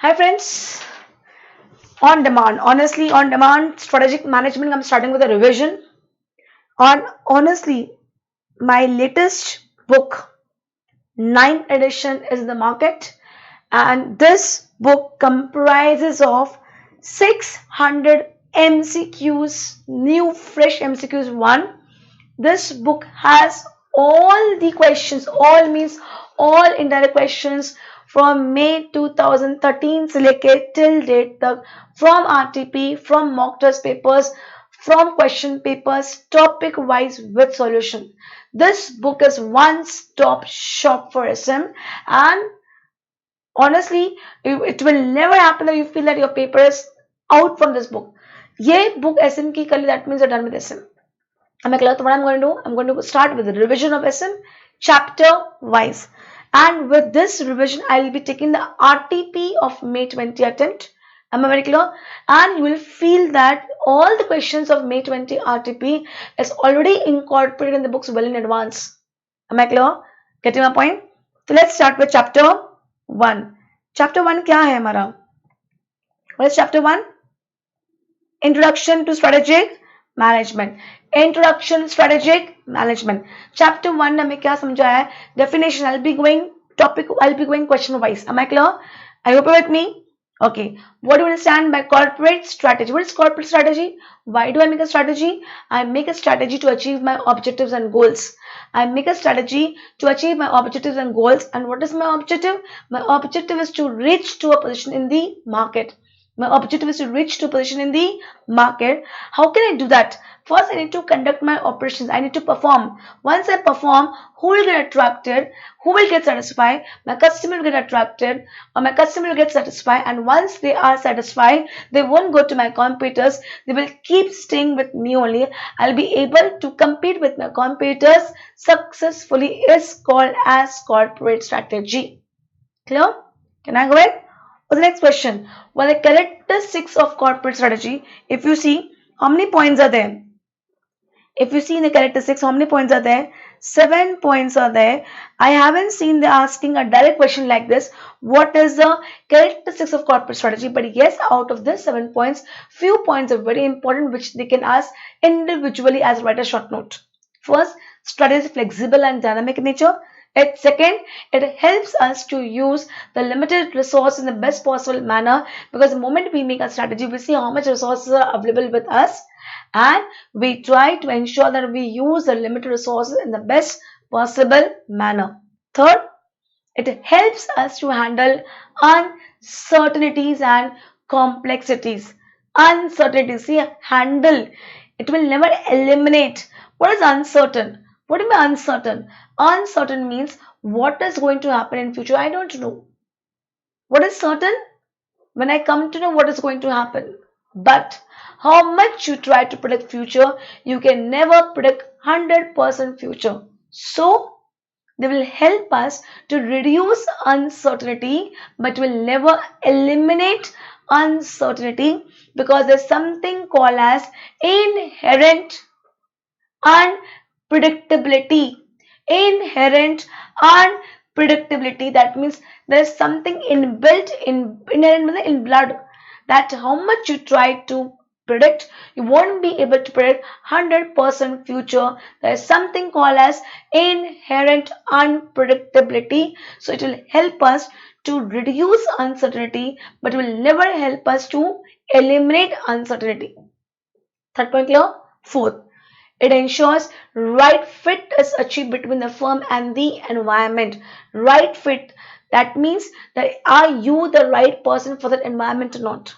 Hi friends, on demand. Honestly, on demand strategic management. I'm starting with a revision on honestly my latest book, ninth edition, is in the market, and this book comprises of 600 MCQs, new fresh MCQs. This book has all the questions, all means all indirect questions from May 2013 से लेके till date तक, from RTP, from mock test papers, from question papers, topic wise with solution. This book is one stop shop for SM, and honestly it will never happen that you feel that your paper is out from this book. ये book SM की कली, that means you're done with SM. I'm like, what I'm going to do? I'm going to start with the revision of SM chapter wise. And with this revision, I'll be taking the RTP of May 20 attempt. Am I very clear? And you will feel that all the questions of May 20 RTP is already incorporated in the books well in advance. Am I clear? Getting my point? So let's start with chapter 1. Chapter 1 क्या है हमारा? What is chapter 1? Introduction to Strategic Management. Introduction Strategic Management. Chapter 1 ने हमें क्या समझाया है? Definition. I'll be going question wise. Am I clear? Are you with me? Okay. What do you understand by corporate strategy? What is corporate strategy? Why do I make a strategy? I make a strategy to achieve my objectives and goals. I make a strategy to achieve my objectives and goals. And what is my objective? My objective is to reach to a position in the market. My objective is to reach to a position in the market. How can I do that? First, I need to conduct my operations. I need to perform. Once I perform, who will get attracted? Who will get satisfied? My customer will get attracted, or my customer will get satisfied. And once they are satisfied, they won't go to my competitors. They will keep staying with me only. I'll be able to compete with my competitors successfully. Is called as corporate strategy. Clear? Can I go ahead? What's the next question? Well, the characteristics of corporate strategy, if you see, how many points are there? If you see in the characteristics, how many points are there? 7 points are there. I haven't seen they asking a direct question like this. What is the characteristics of corporate strategy? But yes, out of this 7 points, few points are very important which they can ask individually as write a short note. First, strategy is flexible and dynamic in nature. Second, it helps us to use the limited resource in the best possible manner, because the moment we make a strategy, we see how much resources are available with us, and we try to ensure that we use the limited resources in the best possible manner. Third, it helps us to handle uncertainties and complexities. Uncertainties, see, handle. It will never eliminate. What is uncertain? What do you mean uncertain? Uncertain means what is going to happen in future. I don't know. What is certain? When I come to know what is going to happen. But how much you try to predict future, you can never predict 100% future. So they will help us to reduce uncertainty, but will never eliminate uncertainty, because there's something called as inherent unpredictability. Inherent unpredictability. That means there's something inbuilt inherent in blood, that how much you try to predict, you won't be able to predict 100% future. There is something called as inherent unpredictability. So it will help us to reduce uncertainty, but will never help us to eliminate uncertainty. Third point clear? Fourth, it ensures right fit is achieved between the firm and the environment. Right fit, that means that are you the right person for that environment or not?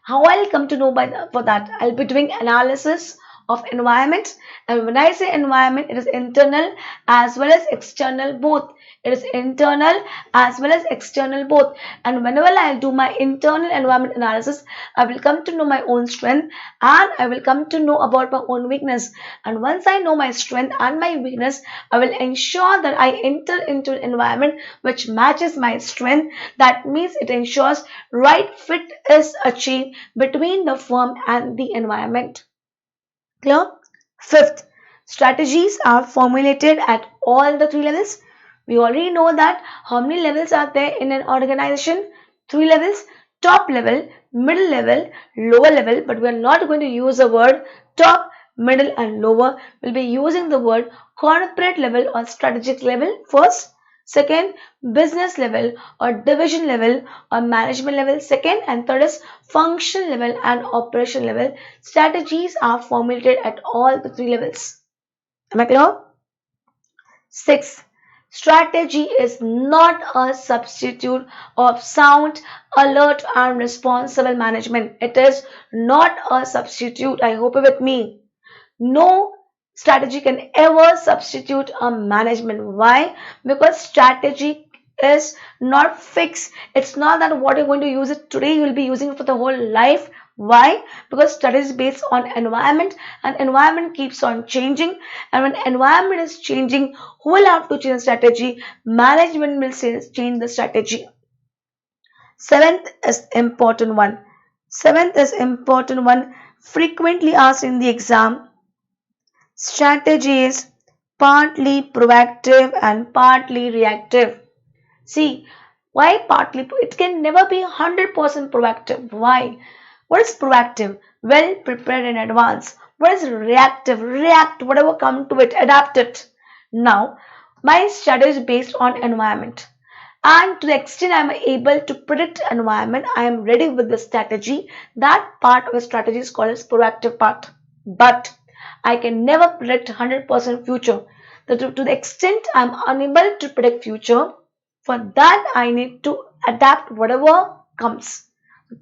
How I'll come to know for that? I'll be doing analysis of environment, and when I say environment, it is internal as well as external both. It is internal as well as external both. And whenever I'll do my internal environment analysis, I will come to know my own strength, and I will come to know about my own weakness. And once I know my strength and my weakness, I will ensure that I enter into an environment which matches my strength. That means it ensures right fit is achieved between the firm and the environment. Clear? Fifth, strategies are formulated at all the 3 levels. We already know that how many levels are there in an organization? Three levels: top level, middle level, lower level, but we are not going to use the word top, middle and lower. We'll be using the word corporate level or strategic level first. Second, business level or division level or management level second, and third is function level and operation level. Strategies are formulated at all the three levels. Am I clear? Six, strategy is not a substitute of sound, alert, and responsible management. It is not a substitute. I hope you're with me. No strategy can ever substitute a management. Why? Because strategy is not fixed. It's not that what you're going to use it today, you'll be using it for the whole life. Why? Because strategy is based on environment, and environment keeps on changing. And when environment is changing, who will have to change the strategy? Management will change the strategy. Seventh is important one. Seventh is important one. Frequently asked in the exam. Strategy is partly proactive and partly reactive. See, why partly? It can never be 100% proactive. Why? What is proactive? Well prepared in advance. What is reactive? React, whatever come to it, adapt it. Now, my strategy is based on environment. And to the extent I am able to predict environment, I am ready with the strategy. That part of the strategy is called as proactive part. But I can never predict 100% future. To the extent I am unable to predict future, for that I need to adapt whatever comes.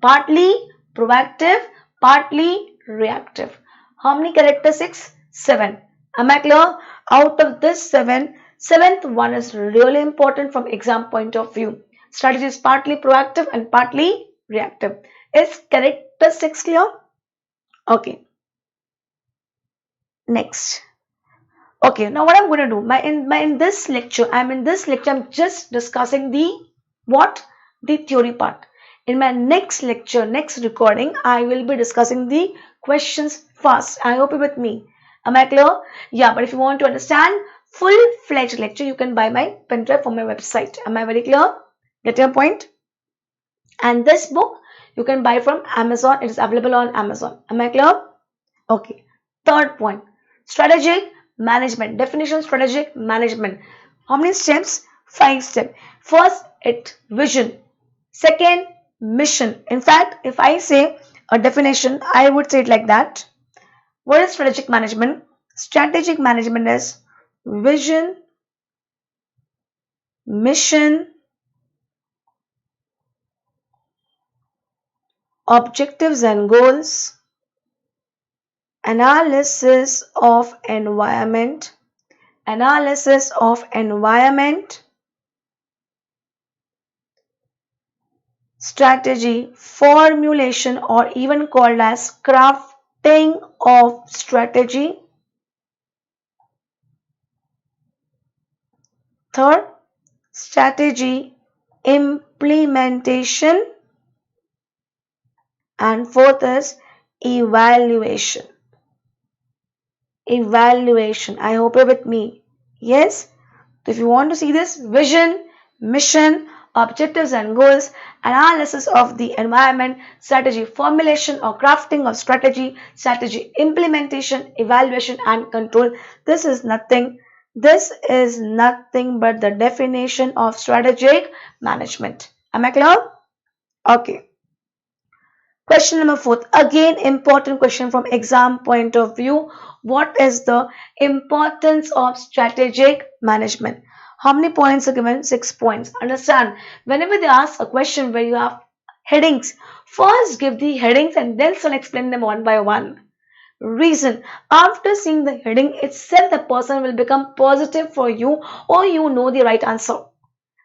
Partly proactive, partly reactive. How many characteristics? 7. Am I clear? Out of this 7, seventh one is really important from exam point of view. Strategy is partly proactive and partly reactive. Is characteristics clear? Okay. Next. Okay, now what I'm going to do, in this lecture, I'm just discussing the what? The theory part. In my next lecture, next recording, I will be discussing the questions first. I hope you're with me. Am I clear? Yeah, but if you want to understand full-fledged lecture, you can buy my pen drive from my website. Am I very clear? Get your point? And this book, you can buy from Amazon. It is available on Amazon. Am I clear? Okay. Third point, strategic management. Definition of strategic management. How many steps? 5 steps. First, it vision. Second, mission. In fact, if I say a definition, I would say it like that. What is strategic management? Strategic management is vision, mission, objectives and goals, analysis of environment, strategy formulation, or even called as crafting of strategy. Third, strategy implementation, and fourth is evaluation. I hope you're with me. Yes. So if you want to see this, vision, mission, objectives and goals, analysis of the environment, strategy formulation or crafting of strategy, strategy implementation, evaluation and control. This is nothing but the definition of strategic management. Am I clear? Okay. Question number 4. Again, important question from exam point of view. What is the importance of strategic management? How many points are given? 6 points. Understand, whenever they ask a question where you have headings, first give the headings and then explain them one by one. Reason, after seeing the heading itself, the person will become positive for you, or you know the right answer.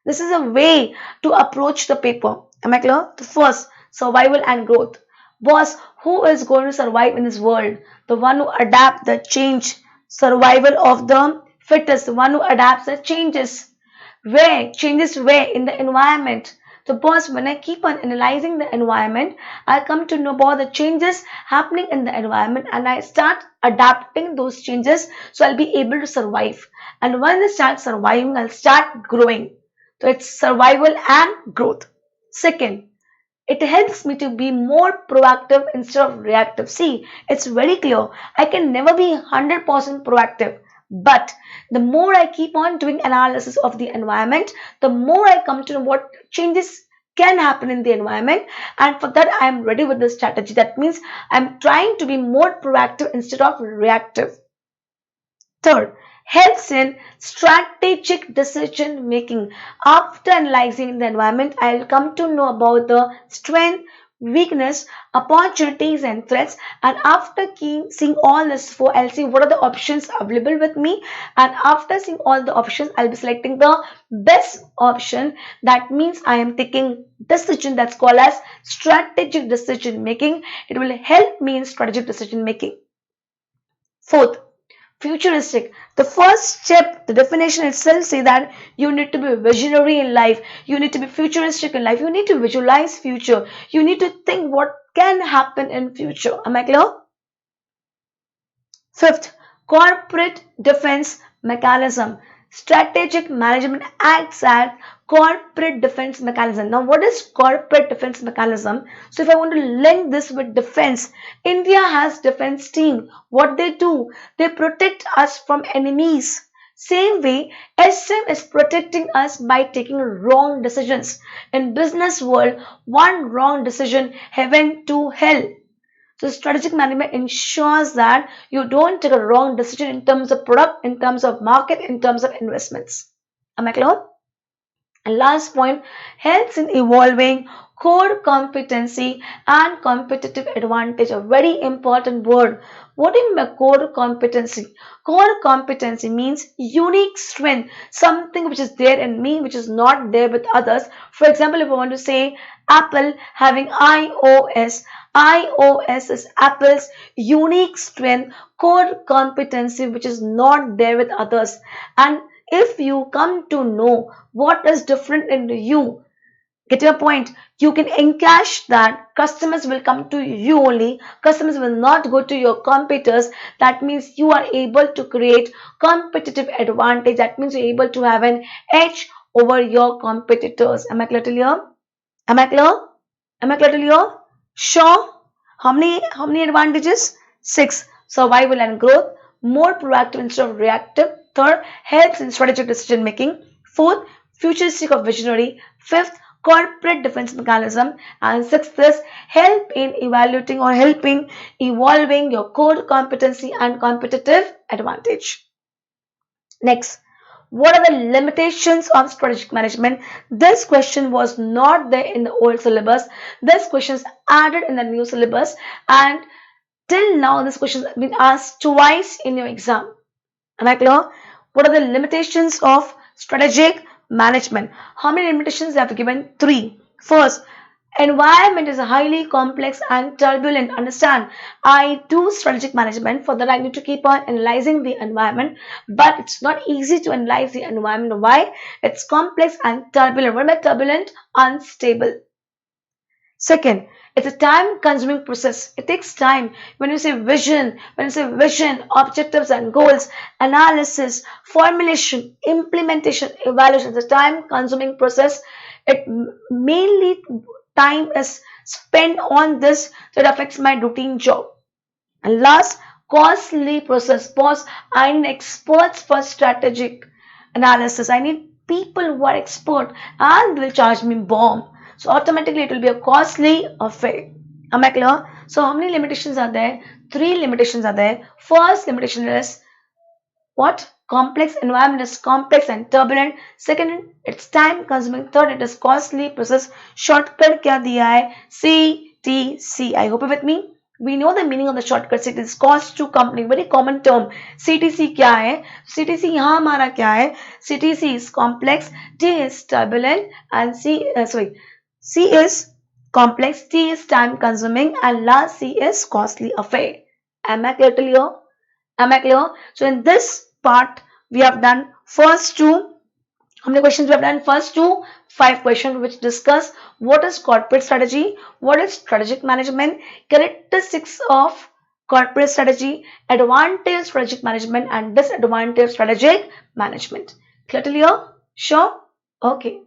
This is a way to approach the paper. Am I clear? The first, survival and growth. Boss, who is going to survive in this world? The one who adapts the change. Survival of the fittest, the one who adapts the changes. Where? Changes where? In the environment. So boss, when I keep on analyzing the environment, I come to know about the changes happening in the environment and I start adapting those changes, so I'll be able to survive. And when I start surviving, I'll start growing. So it's survival and growth. Second, It helps me to be more proactive instead of reactive. See, it's very clear. I can never be 100% proactive. But the more I keep on doing analysis of the environment, the more I come to know what changes can happen in the environment. And for that, I am ready with the strategy. That means I'm trying to be more proactive instead of reactive. Third, helps in strategic decision making. After analyzing the environment, I'll come to know about the strength, weakness, opportunities, and threats. And after seeing all this for, I'll see what are the options available with me. And after seeing all the options, I'll be selecting the best option. That means I am taking decision that's called as strategic decision making. It will help me in strategic decision making. Fourth, futuristic. The first step, the definition itself say that you need to be visionary in life, you need to be futuristic in life, you need to visualize future, you need to think what can happen in future. Am I clear? Fifth, corporate defense mechanism. Strategic management acts as corporate defense mechanism. Now, what is corporate defense mechanism? So, if I want to link this with defense, India has defense team. What they do, they protect us from enemies. Same way, SM is protecting us by taking wrong decisions. In business world, one wrong decision, heaven to hell. So strategic management ensures that you don't take a wrong decision in terms of product, in terms of market, in terms of investments. Am I clear? And last point, helps in evolving core competency and competitive advantage. A very important word. What do you mean by core competency? Core competency means unique strength, something which is there in me, which is not there with others. For example, if I want to say Apple having iOS, iOS is Apple's unique strength, core competency, which is not there with others. And if you come to know what is different in you, get your point, you can encash that. Customers will come to you only, customers will not go to your competitors. That means you are able to create competitive advantage. That means you're able to have an edge over your competitors. Am I clear till here? Am I clear? Am I clear till here? Sure. How many advantages? Six. Survival and growth. More proactive instead of reactive. Third, helps in strategic decision making. Fourth, futuristic or visionary. Fifth, corporate defense mechanism. And sixth is help in evaluating or helping evolving your core competency and competitive advantage. Next, what are the limitations of strategic management? This question was not there in the old syllabus. This question is added in the new syllabus, and till now this question has been asked twice in your exam. Am I clear? What are the limitations of strategic management? How many limitations I have given? Three. First, environment is highly complex and turbulent. Understand, I do strategic management. For that, I need to keep on analyzing the environment, but it's not easy to analyze the environment. Why? It's complex and turbulent. What about turbulent? Unstable. Second, it's a time consuming process. It takes time. When you say vision, objectives and goals, analysis, formulation, implementation, evaluation, it's a time consuming process. It mainly time is spent on this, so it affects my routine job. And last, costly process. Boss, I need experts for strategic analysis. I need people who are expert and will charge me bomb. So automatically it will be a costly affair. Am I clear? So how many limitations are there? Three limitations are there. First limitation is what? Complex. Environment is complex and turbulent. Second, it's time consuming. Third, it is costly process. Shortcut क्या दिया है? CTC. I hope you're with me. We know the meaning of the shortcut. It is cost to company. Very common term. CTC क्या है? CTC यहाँ हमारा क्या है? CTC is complex. T is turbulent and C is complex, T is time consuming, and last C is costly affair. Am I clear to you? Am I clear? So in this part, we have done first two. How many questions we have done? First two, 5 questions which discuss what is corporate strategy, what is strategic management, characteristics of corporate strategy, advantage strategic management, and disadvantage strategic management. Clear to you? Sure? Okay.